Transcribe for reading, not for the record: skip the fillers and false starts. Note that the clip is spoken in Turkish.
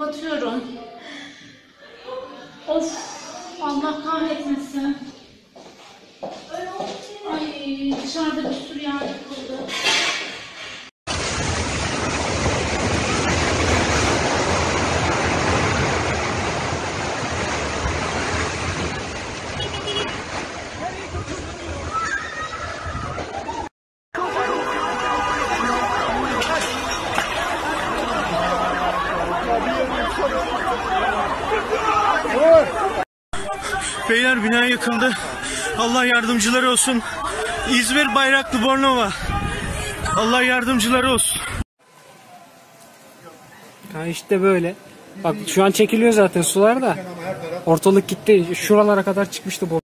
Kapatıyorum. Of, Allah kahretmesin. Ay, dışarıda bir sürü yer yıkıldı. Beyler, bina yıkıldı. Allah yardımcıları olsun. İzmir Bayraklı Bornova. Allah yardımcıları olsun. Ha işte böyle. Bak şu an çekiliyor zaten sular da. Ortalık gitti. Şuralara kadar çıkmıştı bu.